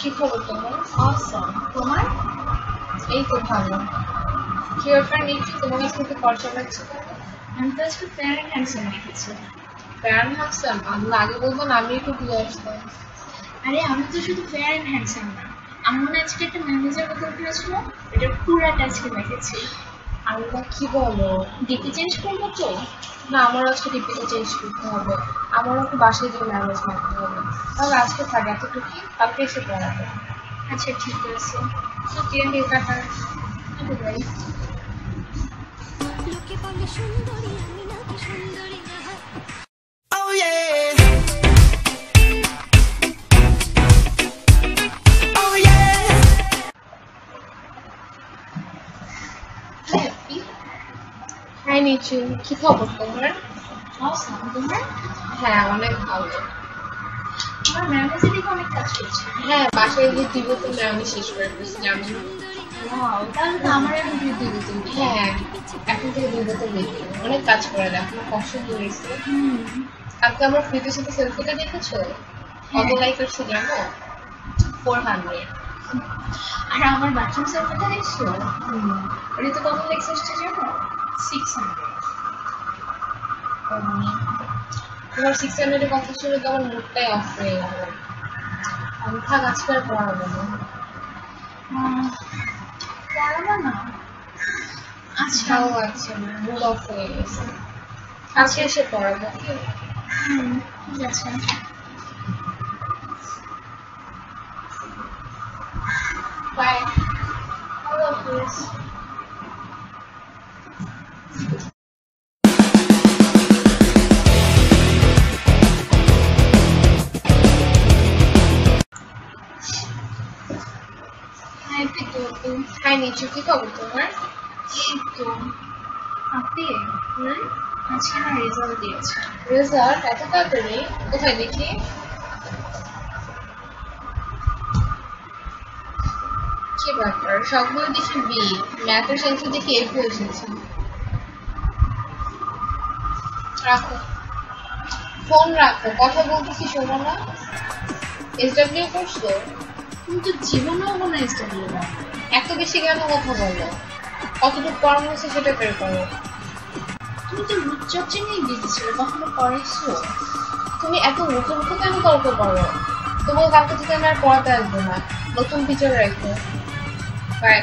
কি খবর তোমার? অসম। তোমার? এই তো ভালো। কি ব্যাপার নিচ্ছি, তোমার কাছে থেকে খরচা লাগছে কেন? আমি তো আজকে ফেয়ার অ্যান্ড হ্যান্ডসাম রেখেছি। Fair handsome? আমরা আগে বলবো না, আমি একটু দিয়ে আসতাম। আরে আমি তো শুধু ফেয়ার অ্যান্ড হ্যান্ডসাম না, আমার না আজকে একটা ম্যানেজার বোতল কিনেছিল, এটা পুরাটা আজকে রেখেছি। আল্লাহ, কি বলো? ডিপি চেঞ্জ করবো তো? না, আমার আজকে ডিপিটা চেঞ্জ করতে হবে। আমারও একটু বাসায় গিয়ে ম্যানেজ করতে হবে। তাহলে আজকে থাকে এতটুকু, কালকে এসে পড়াবে। আচ্ছা ঠিক আছে। ওকে, টাটা। বাই। লোকে বলে সুন্দরী আমি নাকি সুন্দরী না। Oh yeah. Oh yeah. Happy. Hi নিচু, কি খবর তোমার? অসম। তোমার? হ্যাঁ, অনেক ভালো। আমার ম্যানেজার দিকে অনেক কাজ করছে। হ্যাঁ, বাসায় গিয়ে দিব তুমি, আমি শেষ করে ফেলছি জানি। ওয়াও, তাহলে তো আমার এখন দিয়ে দিবি তুমি। হ্যাঁ, এখন থেকে দিব তো দেখি, অনেক কাজ করে দেয়, আমার পছন্দ হয়েছে। কালকে আমার ফ্রিজের সাথে সেলফিটা দেখেছো? কত লাইক আসছে জানো? 400। আর আমার বাথরুম সেলফিটা দেখছো? ওটা তো কত লাইকস আসছে জানো? 600। তোমার 600 কথা শুনে তো আমার মুডটাই অফ হয়ে গেল। আমি থাক, আজকে আর পড়াবো না। পড়াবো না? আচ্ছা। ভালো লাগছে না, মুড অফ হয়ে গেছে। আজকে এসে পড়াবো। ঠিক আছে। বাই। আল্লাহ হাফেজ। হাই পিকু। হাই নিচু, কি খবর তোমার? এই তো। আপনি? আজকে না রেজাল্ট দিয়েছে। রেজাল্ট এত তাড়াতাড়ি? কোথায় দেখি? কি ব্যাপার, সবগুলো দেখি বি, ম্যাথের সায়েন্সে দেখি এফ এসেছে। রাখো ফোন, রাখো, কথা বলতেছি, শোনো না। এসডব্লিউ করছো? তুমি তো জীবনেও কোনো স্টাডি না। এত বেশি কেন কথা বলো? কতটুকু পড়ানো হচ্ছে সেটা বের করো। তুমি তো রূপচর্চা নিয়ে বিজি ছিল, কখনো পড়াইছো? তুমি এত মুখে মুখে কেন তর্ক করো? তোমার কালকে থেকে আমি আর পড়াতে আসবো না, নতুন টিচার রাখো। বাই।